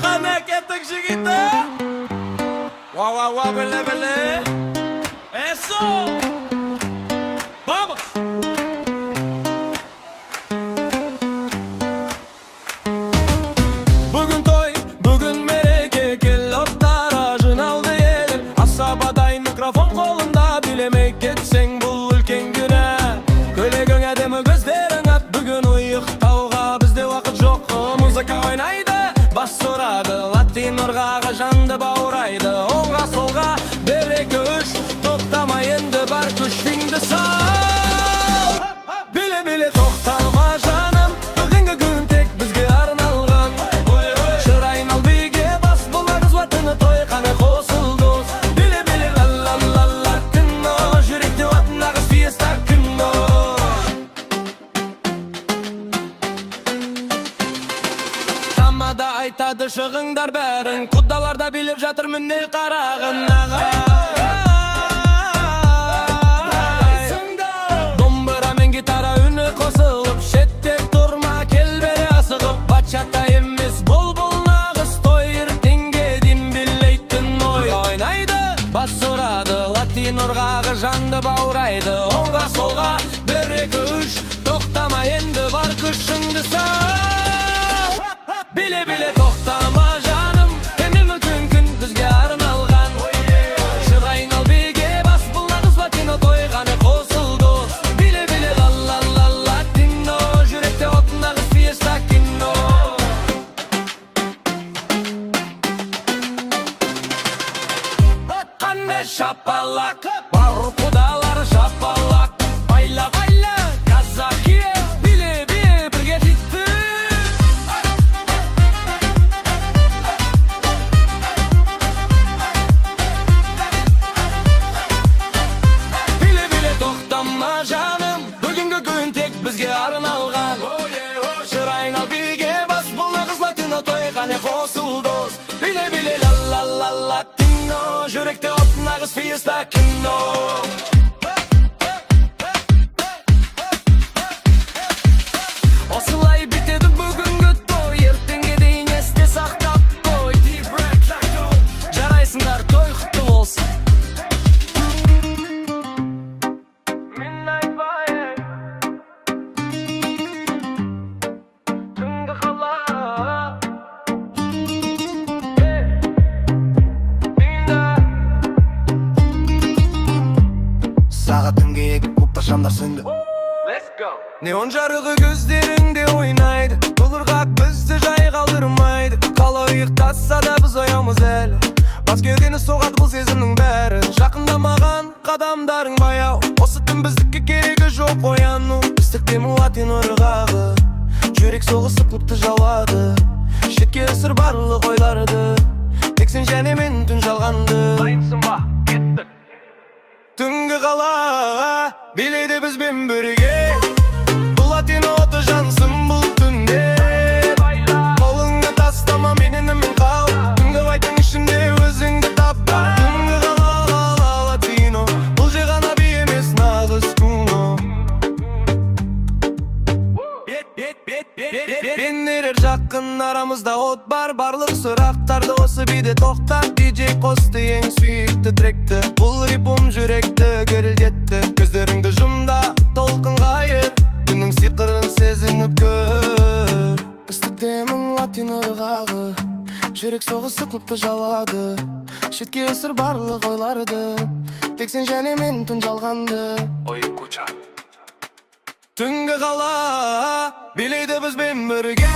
Qana ketdik jigitlar. Va bile. Eso. Vamos. Bugün toy, bugün mereke, kel otlar ajın aldı yelim. Asabaday mikrofon kolunda, bilemek geçsen bul ülken güne. Kölegön edemi gözlerin at, bugün uyuktauga bizde vakit yok. Muzika oynaydı, bas soradı, Latin orgağı jandı bağıraydı. Oğa solga, berek üç, toktamayındı bar küştüngді sal. Bile toktama canım, bugünkü gün tek bizge arnalgan. Şırayın al bige bas, bularız vatını toy qana qosuldoz. Bile la tinno, жүrekте vatınağız fiesta künno. Tamada aytadı шығыңдар бәрін, құдаларда билеп жатыр міне қарағын. Домбырамен гитара үні қосылып, шеттеп тұрма кел бері асығып. Бачата емес бұл нағыз той, ертеңге дейін билейтін ой. Ойнайды, бас ұрады, латин ырғағы жанды баурайды. Оңға солға, бір екі үш, тоқтама енді бар күшіңді сал. Bile toktama canım, benim bütün gün bizge arnalgan. Şırayın al bige bas, bularız latino toy qana qosuldu. Bile la latino, жүrekте otundağız fiesta kino. Qanday şapalak, бар құдалар шапалак. Bayla казахи, bile birge жетті. Toktama canım, bugünkü gün tek bizge arnalgan. Şırayın al bige bas, bulağız latino toy qana qosuldoz. Bile la latino, жүrekте otundağız fiesta kino. Osılay bitedi bugünkü toy, ертеңге дейін есте сақтап қой. Жарайсыңдар, той құтты болсын. Сағатың кегі көпті шамдар сөндü. Neon жарығы көздеріңде ойнайды, бұл ырғақ бізді жай қалдырмайды. Қала ұйықтаса да біз оямыз әлі, бас кеудені соғады бұл сезімнің бәрі. Жақындамаған қадамдарың баяу, осы түн біздікке керегі жоқ ояну. Біздіктемін латин ырғағы, жүрек соғысы клубты жауады. Шетке ысыр барлық ойларды, тек сен және мен түн жалғанды. Дайынсың ба, кеттік. Түнгі қала, билейді бізбен бірге. Бұл латин оты жансың бұл түнде. Қолыңды тастама менімен қал, түнгі байтың ішінде өзіңді таппа. Түнгі қала латино, бұл же ғана би емес нағыз куно. Беннерер жақын арамызда от бар, барлық сұрақтарды осы биде тоқтат. Диджей қосты ең сүйікті тректі, бұл рипум жүректі гүрілдетті. Көздеріңді жұмда толқын ғайыр, түннің сиқырын сезініп көр. Істіктемін латин ырғағы, жүрек соғысы клубты жалады. Шетке ысыр барлық ойларды, тек сен және мен түн жалғанды. Ой куча. Түнгі қала, билейді бізбен бірге.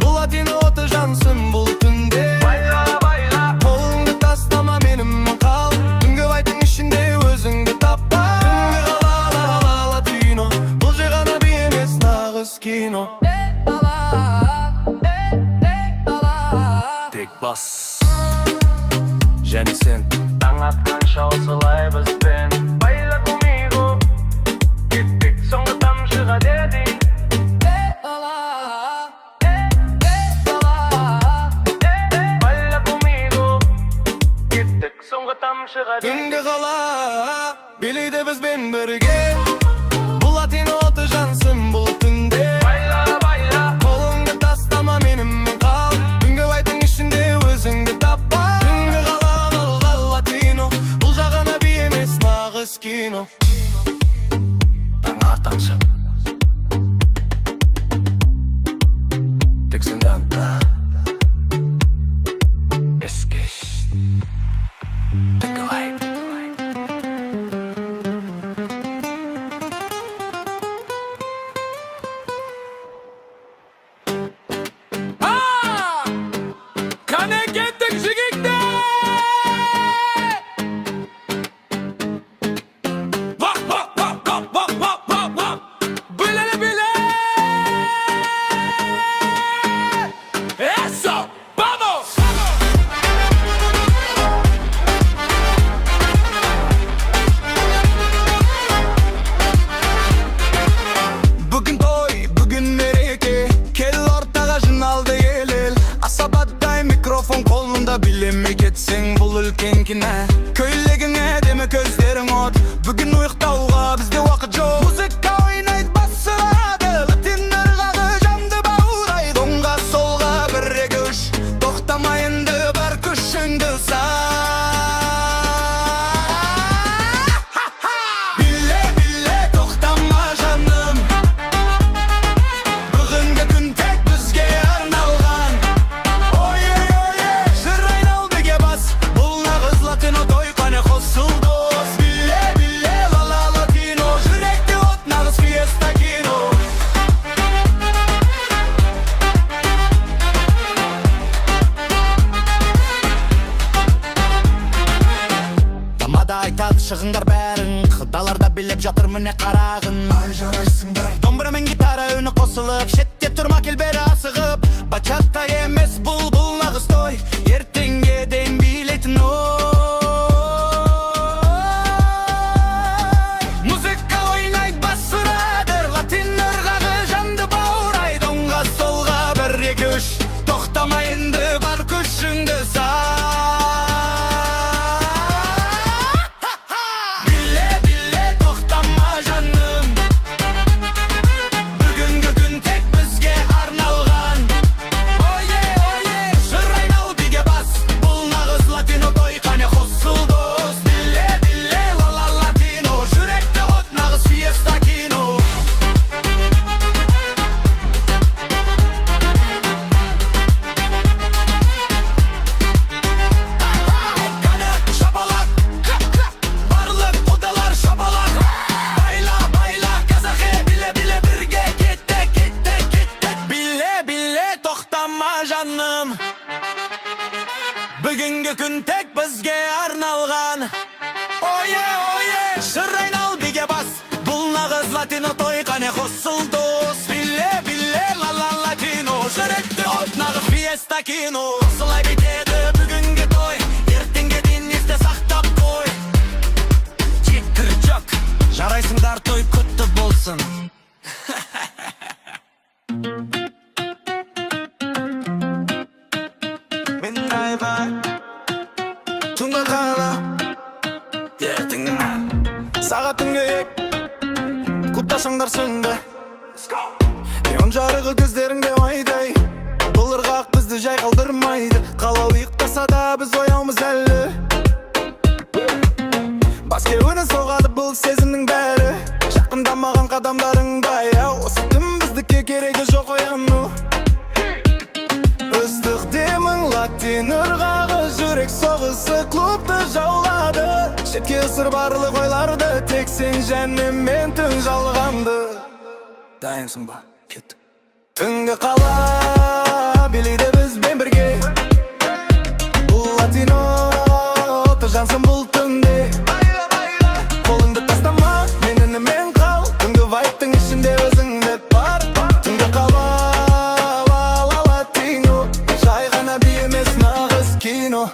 Бұл латин оты жансың бұл түнде. Қолыңды тастама менімен қал, түнгі байтың ішінде өзіңді таппа. Түнгі қала латино, бұл же ғана би емес нағыз кино. Тек бас және сен, таң атқанша осылай бізбен. Байла conmigo, кеттік соңғы тамшыға деді. Байла conmigo, кеттік соңғы тамшыға деді. Түнгі қала, билейді бізбен бірге. Бұл латин оты жансың бұл даусы. Тек сенде анда ескеш. Текалай. Kane kettik jigikte. Vah vah vah vah vah vah vah vah. Bilele bile. Eso, vamos. Bugün toy, bugün mereke. Kel ortaga jınaldı el. Asabatтай mikrofon kolunda bilemi ketsen bul ülkenkine. Köylegine deme közlerin ot. Bugün uyuktauga bizde vakit yok. Muzika oynayt basıladı. Latinler gağı jandı bağıraydı. Onga solga bir güç. Toxtamayındı bir күшіңді Bille bille toxtama жаным. Бүгінгі күн тек бізге арналған. Ой ой ой жыр айналбеге бас. Бұл нағыз латино той қане қосылды. Bille bille la la latino. Жүректе от нағыз fiesta kino. Тамада айтады шығыңдар бәрің. Құдаларда билеп жатыр міне қарағын. Ай жарайсыңдар. Домбыра мен гитара үні қосылып. Шетте тұрма кел бері асығып. Бачата емес бұл нағыз той. Ертеңге дейін билейтін ой. Музыка ойнайт басырады. Латинер қағы жанды баурайды. Оңға солға бір екі үш. Тоқтамайынды бар күшіңді Bille bille toxtama жаным. Бүгінгі күн тек бізге арналған. Ойе ойе жыр айнал биге бас. Бұл нағыз латино той қане қосылды. Bille bille la la latino. Жүректе от нағыз fiesta kino. Қане шапалақ. Барлық құдалар шапалақ. Байла байла казахи. Bille bille бірге кеттік кеттік кеттік. Bille bille тоқтама жаным. Бүгінгі күн тек бізге арналған. Ойе ойе жыр айнал биге бас. Бұл нағыз латино той қане қосылды. Bille bille la la latino. Жүректе от нағыз fiesta kino. Осылай бітеді бүгінгі той. Ертеңге дейін есте сақтап қой. Жеткір жоқ. Жарайсыңдар той құтты болсын. Мен айбай Түнгі қала ертеңнен сағат түнгі ек клубта шаңдар сөндü. Неон жарығы көздеріңде ойдай. Бұл ырғақ бізді жай қалдырмайды. Қалау ұйықтаса да біз ояумыз әлі. Бас кеуінен соғады бұл сезімнің бәрі. Жақындамаған қадамдарың баяу. Осы түн біздікі керегі жоқ ояну. Ыстық демің латин ырғағы. Жүрек соғысы клубты жаулады. Шетке ысыр барлық ойларды. Тек сен және мен түн жалғанды. Дайынсың ба? Кеттік. Түнгі қала билейді бізбен бірге. Бұл латино жансын бұл түнде. Қолыңды тастама, менімен қал. Түнгі вайптың ішінде өзіңді бар. Түнгі қала латино. Жай ғана би емес нағыз кино.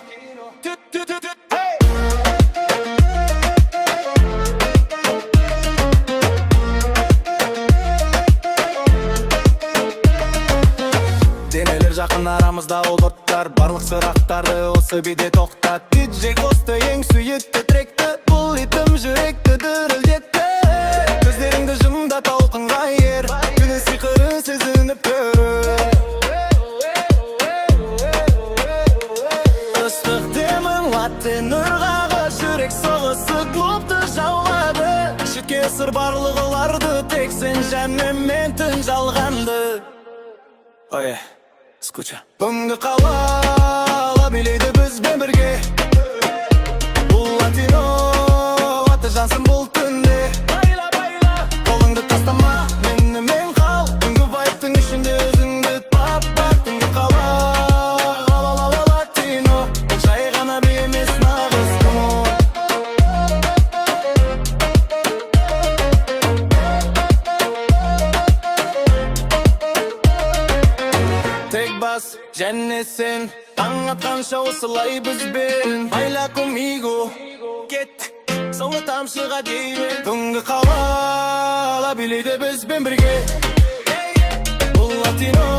Денелер жақын арамызда ол оттар. Барлық сұрақтарды осы биде тоқтат. Диджей қосты ең сүйікті тректі. Бұл ритм жүректі дүрілдетті. Көздеріңді жымда толқынға ер. Күні сиқырын сезініп көріп. Ыстық демің латин ырғағы. Жүрек соғысы клубты жаулады. Шетке сыр барлығыларды тек сен және мен түн жалғанды. Ой, скуча. Бүгінгі қала билейді бізбен бірге. Бұл латино аты жансын бұл түнде. Қолыңды тастама, мен қал. Түнгі вайптың ішінде өзіңді тап. Түнгі қала латино. Жай ғана би емес нағыз комон. Тек бас және сен, таң атқанша осылай бізбен. Байла комиго, кет, соңғы тамшыға дейін. Түнгі қала билейді бізбен бірге. Бұл латино